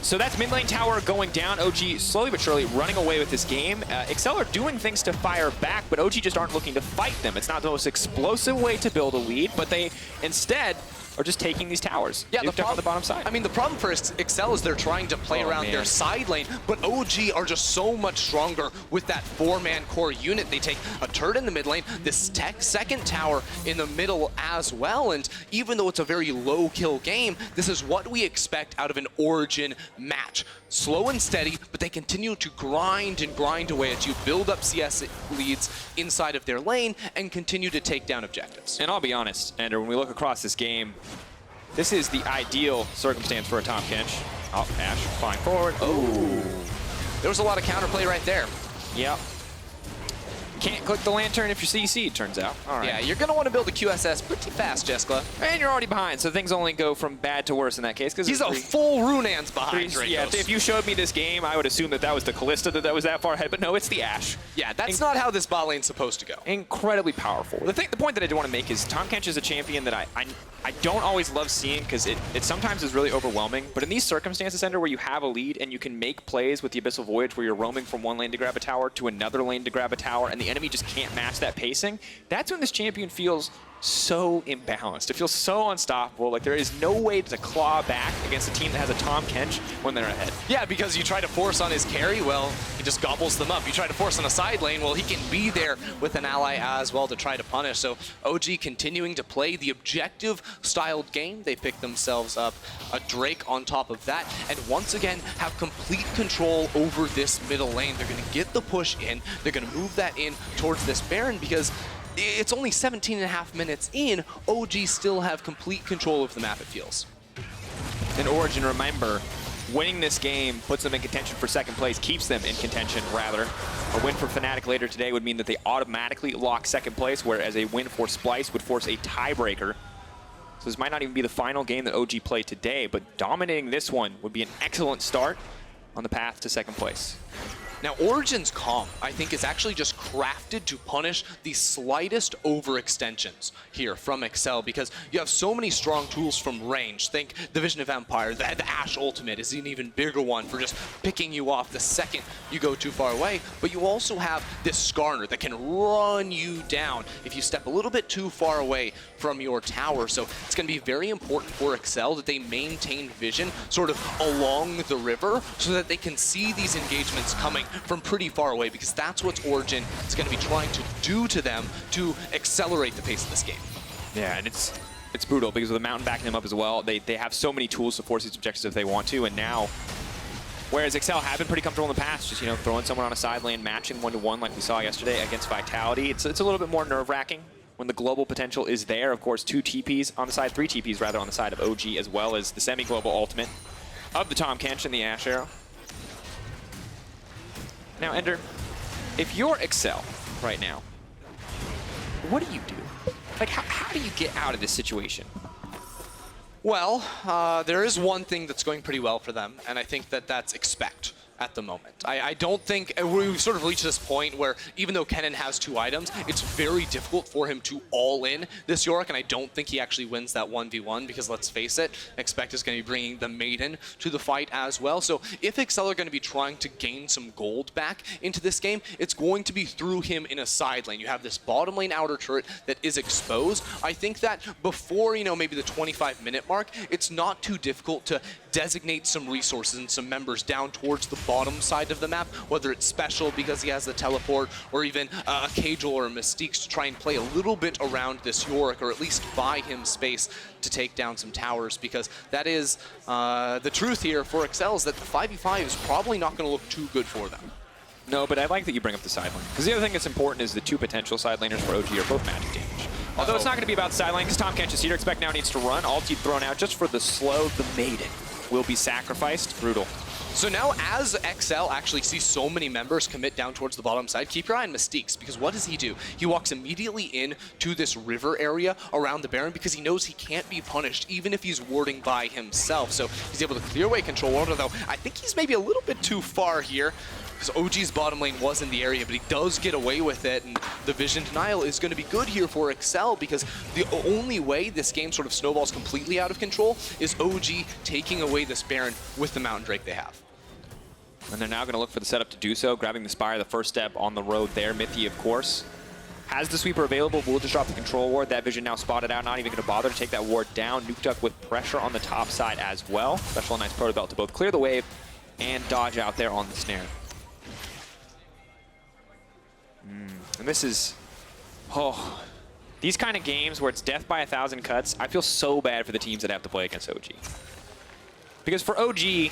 So that's mid lane tower going down. OG slowly but surely running away with this game. exceL are doing things to fire back, but OG just aren't looking to fight them. It's not the most explosive way to build a lead, but they instead are just taking these towers. Yeah, the problem on the bottom side. I mean, the problem for exceL is they're trying to play around their side lane, but OG are just so much stronger with that 4-man core unit. They take a turret in the mid lane, this second tower in the middle as well, and even though it's a very low kill game, this is what we expect out of an Origen match. Slow and steady, but they continue to grind and grind away as you build up CS leads inside of their lane and continue to take down objectives. And I'll be honest, Ender, when we look across this game, this is the ideal circumstance for a Tahm Kench. Oh, Ashe flying forward. Oh. There was a lot of counterplay right there. Yep. Can't click the lantern if you're CC, it turns out. All right. Yeah, you're going to want to build a QSS pretty fast, Jeskla. And you're already behind, so things only go from bad to worse in that case. He's a full Runaan's behind Drakos. Yeah, if you showed me this game, I would assume that that was the Kalista that was that far ahead, but no, it's the Ashe. Yeah, that's not how this bot lane's supposed to go. Incredibly powerful. The point that I do want to make is Tahm Kench is a champion that I don't always love seeing because it sometimes is really overwhelming, but in these circumstances, Ender, where you have a lead and you can make plays with the Abyssal Voyage where you're roaming from one lane to grab a tower to another lane to grab a tower and the enemy just can't match that pacing, that's when this champion feels so imbalanced. It feels so unstoppable. Like there is no way to claw back against a team that has a Tahm Kench when they're ahead. Yeah, because you try to force on his carry, well, he just gobbles them up. You try to force on a side lane, well, he can be there with an ally as well to try to punish. So OG continuing to play the objective-styled game. They pick themselves up a Drake on top of that, and once again have complete control over this middle lane. They're going to get the push in. They're going to move that in towards this Baron because it's only 17.5 minutes in. OG still have complete control of the map, it feels. And Origen, remember, winning this game puts them in contention for second place, keeps them in contention, rather. A win for Fnatic later today would mean that they automatically lock second place, whereas a win for Splice would force a tiebreaker. So this might not even be the final game that OG played today, but dominating this one would be an excellent start on the path to second place. Now, Origen's comp, I think, is actually just crafted to punish the slightest overextensions here from exceL because you have so many strong tools from range. Think the Vision of Empire, the Ashe ultimate is an even bigger one for just picking you off the second you go too far away. But you also have this Skarner that can run you down if you step a little bit too far away from your tower. So it's going to be very important for exceL that they maintain vision sort of along the river so that they can see these engagements coming from pretty far away, because that's what Origen is going to be trying to do to them to accelerate the pace of this game. Yeah, and it's brutal because with the mountain backing them up as well, they have so many tools to force these objectives if they want to, and now, whereas exceL have been pretty comfortable in the past, just throwing someone on a side lane, matching 1-to-1 like we saw yesterday against Vitality, it's a little bit more nerve-wracking when the global potential is there. Of course, 2 TPs on the side, 3 TPs rather on the side of OG, as well as the semi-global ultimate of the Tahm Kench and the Ashe arrow. Now, Ender, if you're exceL right now, what do you do? Like, how do you get out of this situation? Well, there is one thing that's going pretty well for them, and I think that that's expect at the moment. I don't think we've sort of reached this point where even though Kennen has 2 items, it's very difficult for him to all in this Yorick, and I don't think he actually wins that 1v1 because let's face it, exceL is going to be bringing the Maiden to the fight as well. So if exceL are going to be trying to gain some gold back into this game, it's going to be through him in a side lane. You have this bottom lane outer turret that is exposed. I think that before, you know, maybe the 25-minute mark, it's not too difficult to designate some resources and some members down towards the bottom side of the map, whether it's special because he has the teleport, or even a Caedral or a Mystiques to try and play a little bit around this Yorick, or at least buy him space to take down some towers, because that is the truth here for exceL, is that the 5v5 is probably not going to look too good for them. No, but I like that you bring up the side lane, because the other thing that's important is the 2 potential side laners for OG are both magic damage. Although it's not going to be about side lane, because Tahm Kench is here. exceL now needs to run. Ulti thrown out just for the slow. The Maiden will be sacrificed. Brutal. So now as exceL actually sees so many members commit down towards the bottom side, keep your eye on Mystiques, because what does he do? He walks immediately in to this river area around the Baron because he knows he can't be punished even if he's warding by himself. So he's able to clear away control, although I think he's maybe a little bit too far here, because OG's bottom lane was in the area, but he does get away with it, and the vision denial is going to be good here for exceL, because the only way this game sort of snowballs completely out of control is OG taking away this Baron with the Mountain Drake they have. And they're now going to look for the setup to do so, grabbing the Spire, the first step on the road there. Mithy, of course, has the sweeper available. Will just drop the control ward. That vision now spotted out, not even going to bother to take that ward down. Nukeduck with pressure on the top side as well. Special nice proto belt to both clear the wave and dodge out there on the snare. And this is, these kind of games where it's death by 1,000 cuts, I feel so bad for the teams that have to play against OG. Because for OG,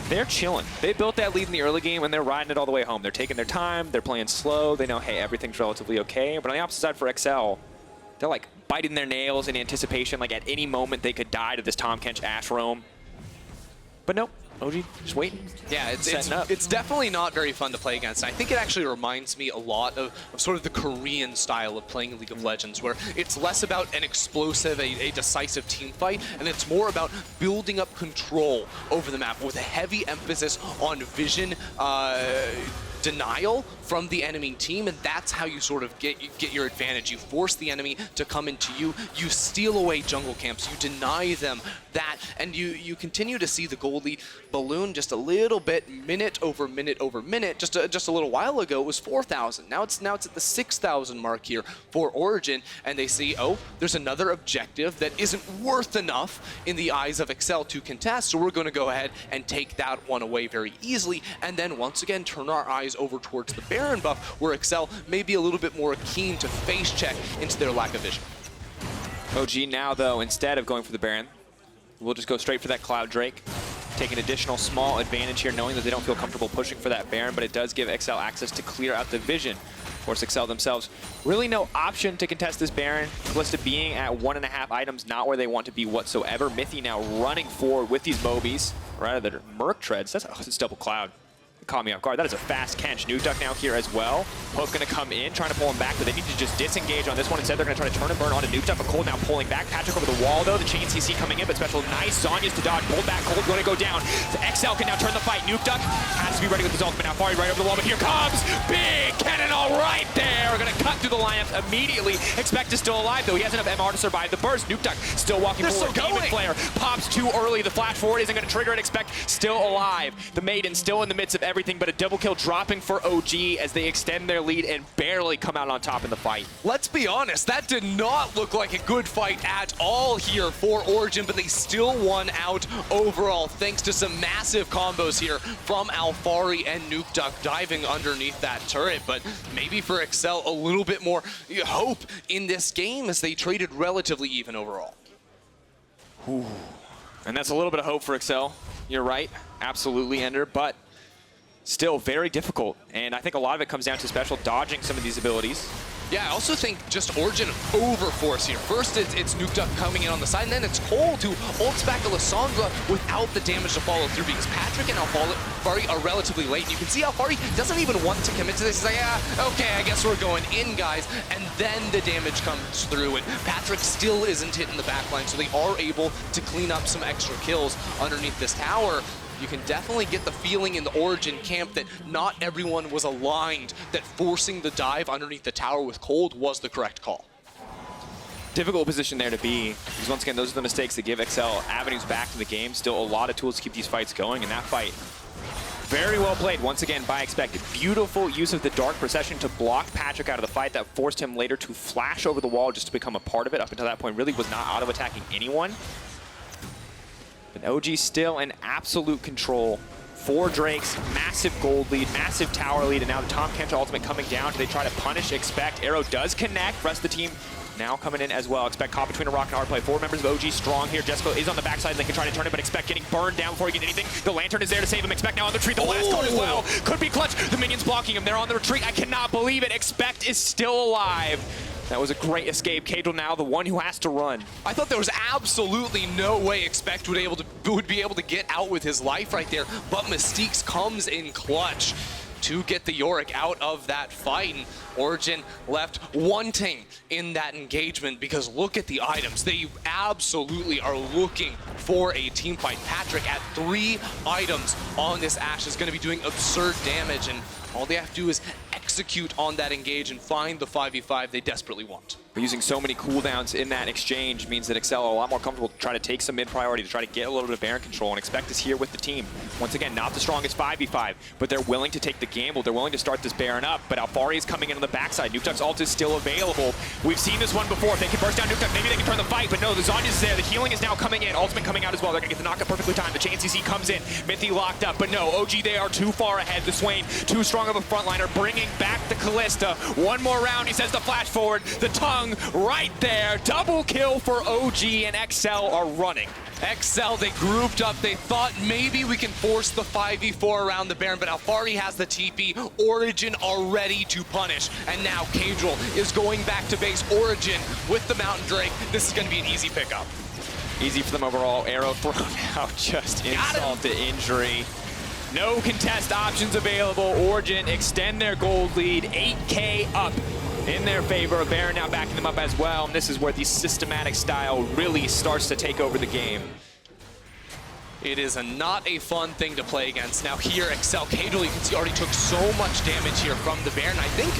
they're chilling. They built that lead in the early game and they're riding it all the way home. They're taking their time, they're playing slow, they know, hey, everything's relatively okay. But on the opposite side for exceL, they're like biting their nails in anticipation, like at any moment they could die to this Tahm Kench Ashe roam. But nope. OG, just waiting. Yeah, it's definitely not very fun to play against. I think it actually reminds me a lot of sort of the Korean style of playing League of Legends, where it's less about an explosive, a decisive team fight, and it's more about building up control over the map with a heavy emphasis on vision denial from the enemy team, and that's how you sort of get your advantage. You force the enemy to come into you, you steal away jungle camps, you deny them that, and you continue to see the gold lead balloon just a little bit, minute over minute over minute. Just a little while ago it was 4,000. Now it's at the 6,000 mark here for Origen, and they see, oh, there's another objective that isn't worth enough in the eyes of exceL to contest, so we're going to go ahead and take that one away very easily, and then once again turn our eyes over towards the Baron buff, where exceL may be a little bit more keen to face check into their lack of vision. OG now, though, instead of going for the Baron, we'll just go straight for that Cloud Drake. Take an additional small advantage here, knowing that they don't feel comfortable pushing for that Baron, but it does give exceL access to clear out the vision. Of course, exceL themselves, really no option to contest this Baron. Kalista being at 1.5 items, not where they want to be whatsoever. Mithy now running forward with these Mobies, rather than Merc Treads. That's double Cloud. Caught me off guard. That is a fast Kench. Nukeduck now here as well. Poke going to come in, trying to pull him back, but they need to just disengage on this one. Instead, they're going to try to turn and burn onto Nukeduck, but Kold now pulling back. Patrik over the wall, though. The chain CC coming in, but special nice. Zhonya's to dodge. Pulled back. Kold going to go down. So exceL can now turn the fight. Nukeduck has to be ready with his ultimate. Now Alphari right over the wall, but here comes big Kennen all right there. We're going to cut through the lineup immediately. exceL is still alive, though. He has enough MR to survive the burst. Nukeduck still walking forward. Demon Flare pops too early. The flash forward isn't going to trigger it. exceL still alive. The Maiden still in the midst of everything, but a double kill dropping for OG as they extend their lead and barely come out on top in the fight. Let's be honest, that did not look like a good fight at all here for Origen, but they still won out overall thanks to some massive combos here from Alphari and Nukeduck diving underneath that turret. But maybe for exceL a little bit more hope in this game as they traded relatively even overall. Ooh. And that's a little bit of hope for exceL. You're right, absolutely, Ender, but still very difficult, and I think a lot of it comes down to special dodging some of these abilities. Yeah, I also think just Origen overforce here. First, it's Nukeduck coming in on the side, and then it's Kold who ults back to Lissandra without the damage to follow through, because Patrik and Alphari are relatively late. And you can see Alphari doesn't even want to commit to this. He's like, yeah, okay, I guess we're going in, guys. And then the damage comes through, and Patrik still isn't hitting the backline, so they are able to clean up some extra kills underneath this tower. you can definitely get the feeling in the Origen camp that not everyone was aligned, that forcing the dive underneath the tower with Kold was the correct call. Difficult position there to be, because once again, those are the mistakes that give exceL avenues back to the game. Still a lot of tools to keep these fights going, and that fight, very well played once again by exceL. Beautiful use of the Dark Procession to block Patrik out of the fight. That forced him later to flash over the wall just to become a part of it. Up until that point, really was not auto-attacking anyone. But OG still in absolute control. 4 Drakes, massive gold lead, massive tower lead, and now the Tahm Kench ultimate coming down. Do they try to punish exceL? Arrow does connect. Rest of the team now coming in as well. exceL caught between a rock and a hard play. 4 members of OG strong here. Jeskla is on the backside. They can try to turn it, but exceL getting burned down before he can get anything. The Lantern is there to save him. exceL now on the retreat. The last card as well. Could be clutch. The minions blocking him. They're on the retreat. I cannot believe it. exceL is still alive. That was a great escape. Caedral now the one who has to run. I thought there was absolutely no way exceL would be able to get out with his life right there, but Mystiques comes in clutch to get the Yorick out of that fight, and Origen left wanting in that engagement because look at the items. They absolutely are looking for a team fight. Patrik at 3 items on this Ashe is going to be doing absurd damage, and all they have to do is execute on that engage and find the 5v5 they desperately want. Using so many cooldowns in that exchange means that exceL are a lot more comfortable to try to take some mid priority, to try to get a little bit of Baron control, and exceL is here with the team. Once again, not the strongest 5v5, but they're willing to take the gamble. They're willing to start this Baron up, but Alphari is coming in on the backside. Nukeduck's ult is still available. We've seen this one before. If they can burst down Nukeduck, maybe they can turn the fight, but no, the Zonya's there. The healing is now coming in. Ultimate coming out as well. They're going to get the knockup perfectly timed. The chain CC comes in. Mithy locked up, but no, OG, they are too far ahead. The Swain, too strong of a frontliner, bringing back the Kalista. One more round, he says the flash forward. The tongue right there. Double kill for OG, and exceL are running. exceL, they grouped up. They thought maybe we can force the 5v4 around the Baron, but Alphari has the TP. Origen are ready to punish. And now Caedral is going back to base. Origen with the Mountain Drake. This is going to be an easy pickup. Easy for them overall. Arrow thrown out, just insult to injury. No contest options available. Origen extend their gold lead, 8K up in their favor. Baron now backing them up as well, and this is where the systematic style really starts to take over the game. It is not a fun thing to play against. Now here, exceL, Caedral, you can see already took so much damage here from the Baron. I think,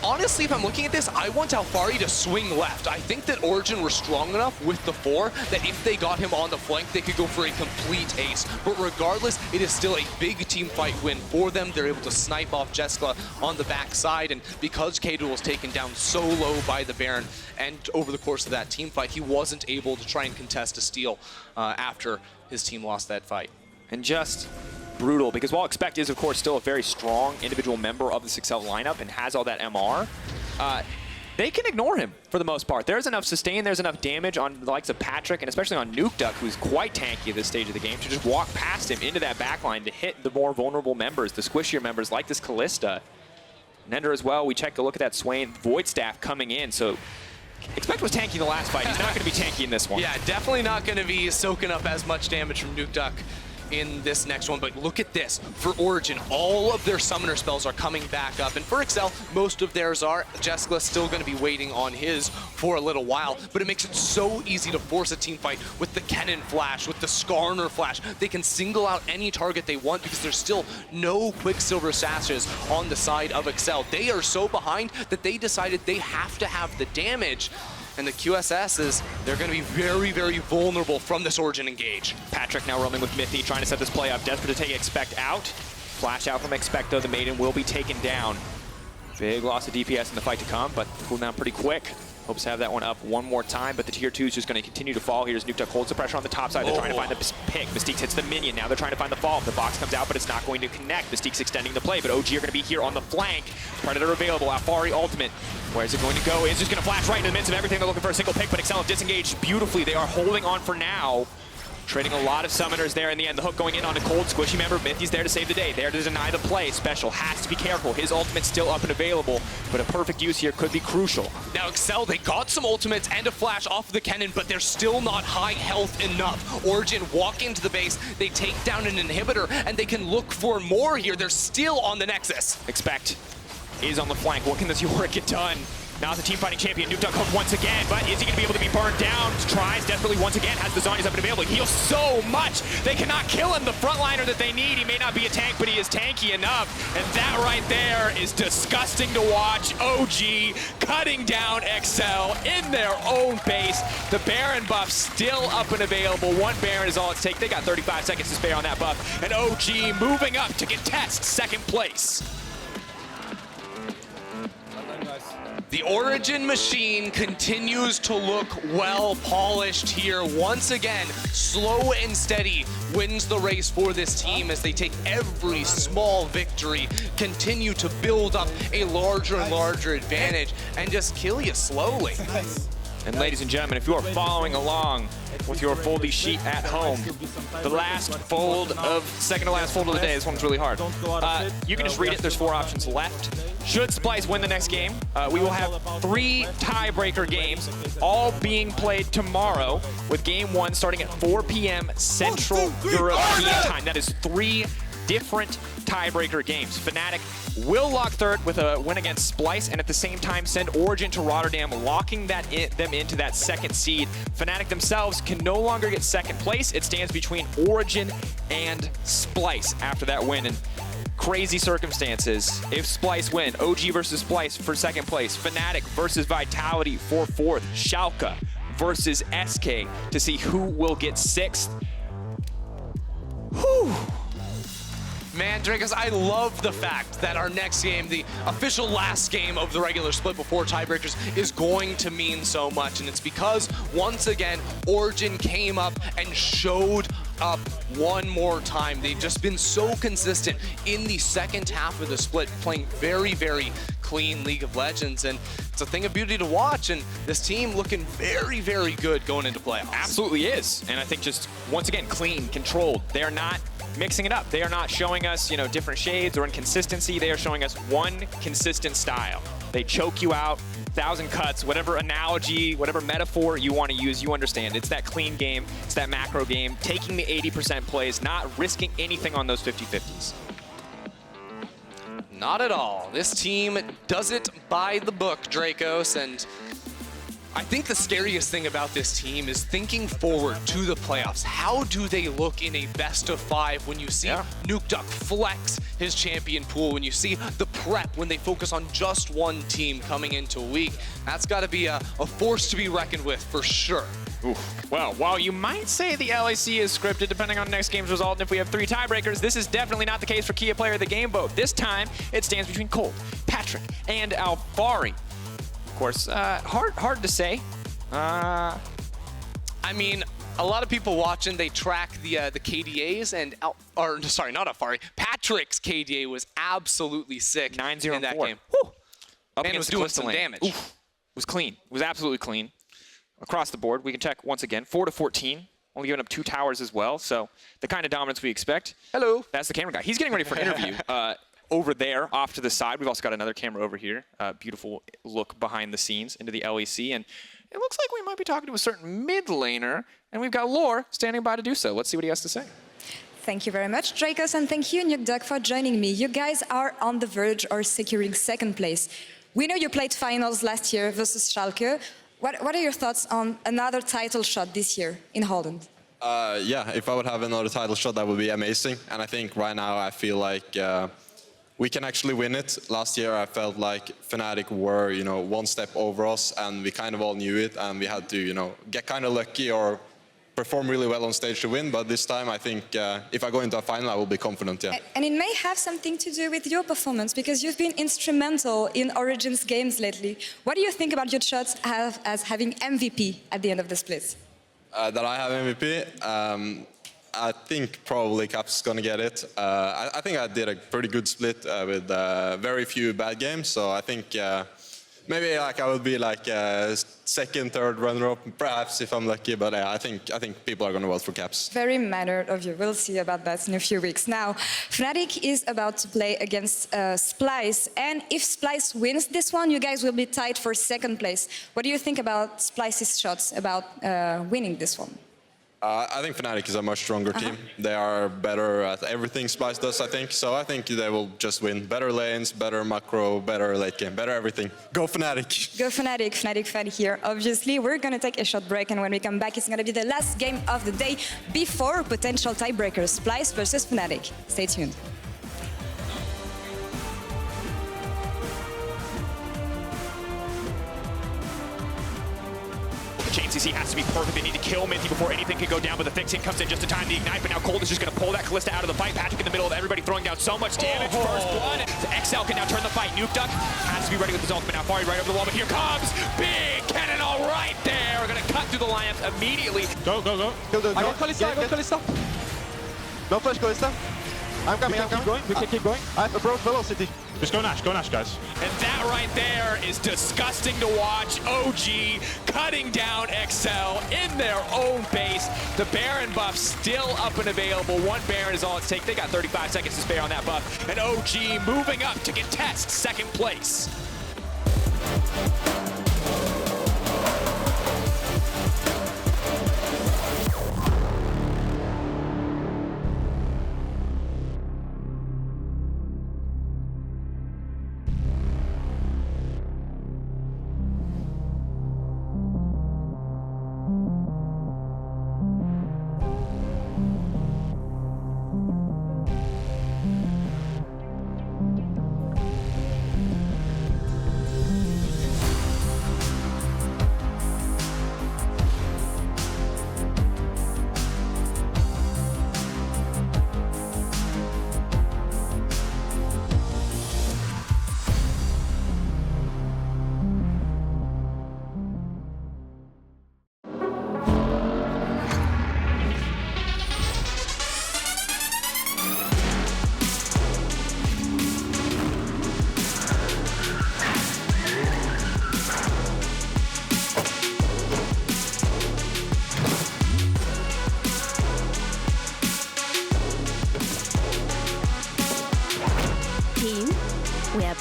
honestly, if I'm looking at this, I want Alphari to swing left. I think that Origen were strong enough with the 4 that if they got him on the flank, they could go for a complete ace. But regardless, it is still a big team fight win for them. They're able to snipe off Jeskla on the backside, and because Caedral was taken down so low by the Baron, and over the course of that team fight, he wasn't able to try and contest a steal after his team lost that fight. And just brutal, because while exceL is, of course, still a very strong individual member of the exceL lineup and has all that MR, they can ignore him for the most part. There's enough sustain, there's enough damage on the likes of Patrik, and especially on Nukeduck, who's quite tanky at this stage of the game, to just walk past him into that backline to hit the more vulnerable members, the squishier members like this Kalista. Nender as well, we check a look at that Swain Void Staff coming in, so exceL was tanky the last fight. He's not going to be tanky in this one. Yeah, definitely not going to be soaking up as much damage from Nukeduck in this next one, but look at this. For Origen, all of their summoner spells are coming back up, and for exceL, most of theirs are. Jeskla still going to be waiting on his for a little while, but it makes it so easy to force a team fight with the Kennen flash, with the Skarner flash. They can single out any target they want because there's still no Quicksilver sashes on the side of exceL. They are so behind that they decided they have to have the damage. And the QSSs, they're going to be very, very vulnerable from this Origen engage. Patrik now roaming with Mithy, trying to set this play up. Desperate to take exceL out. Flash out from exceL, though. The Maiden will be taken down. Big loss of DPS in the fight to come, but cool down pretty quick. Hopes to have that one up one more time, but the tier 2 is just going to continue to fall here as Nukeduck holds the pressure on the top side. They're trying to find the pick. Mystiques hits the minion. Now they're trying to find the fall. The box comes out, but it's not going to connect. Mystiques extending the play, but OG are going to be here on the flank. Predator available. Alphari ultimate. Where is it going to go? It's just going to flash right in the midst of everything. They're looking for a single pick, but exceL have disengaged beautifully. They are holding on for now. Trading a lot of summoners there in the end. The hook going in on a Kold squishy member. Mithy's there to save the day. There to deny the play. Special has to be careful. His ultimate's still up and available, but a perfect use here could be crucial. Now exceL, they got some ultimates and a flash off of the Kennen, but they're still not high health enough. Origen walk into the base, they take down an inhibitor, and they can look for more here. They're still on the Nexus. exceL is on the flank. What can this Yorick get done? Now the team fighting champion, Nukeduck hooked once again, but is he going to be able to be burned down? Tries desperately once again, has the zombies up and available. He heals so much, they cannot kill him. The frontliner that they need, he may not be a tank, but he is tanky enough. And that right there is disgusting to watch. OG cutting down exceL in their own base. The Baron buff still up and available. One Baron is all it's take. They got 35 seconds to spare on that buff. And OG moving up to contest second place. The Origen machine continues to look well polished here. Once again, slow and steady wins the race for this team as they take every small victory, continue to build up a larger and larger advantage, and just kill you slowly. And ladies and gentlemen, if you are following along with your foldy sheet at home, the last fold of, second to last fold of the day, this one's really hard. You can just read it, there's 4 options left. Should Splyce win the next game, we will have 3 tiebreaker games, all being played tomorrow, with game 1 starting at 4 p.m. Central European time. That is 3 different tiebreaker games. Fnatic will lock third with a win against Splyce, and at the same time send Origen to Rotterdam, locking them into that second seed. Fnatic themselves can no longer get second place. It stands between Origen and Splyce after that win. And crazy circumstances. If Splyce win, OG versus Splyce for second place, Fnatic versus Vitality for fourth, Schalke versus SK to see who will get sixth. Whew. Man, Drakos, I love the fact that our next game, the official last game of the regular split before tiebreakers, is going to mean so much. And it's because, once again, Origen came up and showed up one more time. They've just been so consistent in the second half of the split, playing very, very clean League of Legends. And it's a thing of beauty to watch. And this team looking very, very good going into playoffs. Absolutely is. And I think just, once again, clean, controlled. They are not mixing it up. They are not showing us, different shades or inconsistency. They are showing us one consistent style. They choke you out, 1,000 cuts, whatever analogy, whatever metaphor you want to use, you understand. It's that clean game, it's that macro game, taking the 80% plays, not risking anything on those 50-50s. Not at all. This team does it by the book, Drakos, and I think the scariest thing about this team is thinking forward to the playoffs. How do they look in a best of 5 when you see Nukeduck flex his champion pool, when you see the prep when they focus on just one team coming into a week? That's got to be a force to be reckoned with for sure. Oof. Well, while you might say the LEC is scripted depending on next game's result, and if we have 3 tiebreakers, this is definitely not the case for Kia Player of the Game vote. This time, it stands between Kold, Patrik, and Alphari. Of course, hard to say. I mean, a lot of people watching, they track the KDAs, and sorry, not Alphari. Patrik's KDA was absolutely sick 9-0 in that 4. game. Woo. And it was doing some damage. Oof. It was clean. It was absolutely clean. Across the board, we can check once again. 4-14. Only giving up 2 towers as well, so the kind of dominance we expect. Hello. That's the camera guy. He's getting ready for an interview. Over there, off to the side, we've also got another camera over here. Beautiful look behind the scenes into the LEC, and it looks like we might be talking to a certain mid laner, and we've got Laure standing by to do so. Let's see what he has to say. Thank you very much, Drakos, and thank you, Nukeduck, for joining me. You guys are on the verge of securing second place. We know you played finals last year versus Schalke. What are your thoughts on another title shot this year in Holland? Yeah, if I would have another title shot, that would be amazing. And I think right now I feel like we can actually win it. Last year I felt like Fnatic were, one step over us, and we kind of all knew it, and we had to, get kind of lucky or perform really well on stage to win. But this time I think if I go into a final, I will be confident, yeah. And it may have something to do with your performance, because you've been instrumental in Origen's games lately. What do you think about your shots as having MVP at the end of the split? That I have MVP? I think probably Caps is going to get it. I think I did a pretty good split with very few bad games, so I think maybe I would be second, third runner-up, perhaps if I'm lucky. But I think people are going to vote for Caps. Very mannered of you. We'll see about that in a few weeks. Now, Fnatic is about to play against Splyce, and if Splyce wins this one, you guys will be tied for second place. What do you think about Splyce's shots about winning this one? I think Fnatic is a much stronger team. They are better at everything Splyce does, I think. So I think they will just win. Better lanes, better macro, better late game, better everything. Go Fnatic! Go Fnatic, Fnatic fan here. Obviously, we're going to take a short break, and when we come back, it's going to be the last game of the day before potential tiebreakers, Splyce versus Fnatic. Stay tuned. Chain CC has to be perfect. They need to kill Mithy before anything can go down, but the fixing comes in just in time to ignite. But now Kold is just going to pull that Kalista out of the fight. Patrik in the middle of everybody throwing down so much damage. First blood. exceL can now turn the fight. Nukeduck has to be ready with his ultimate. Now Alphari right over the wall, but here comes big Kennen all right there. We're going to cut through the lineups immediately. Go. Kill the I got Kalista, No flash Kalista. I'm coming. We can keep going. I have approach velocity. Just go Nash, guys. And that right there is disgusting to watch. OG cutting down exceL in their own base. The Baron buff still up and available. One Baron is all it's take. They got 35 seconds to spare on that buff. And OG moving up to contest second place.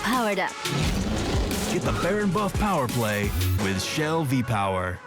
Powered up. Get the Baron buff power play with Shell V-Power.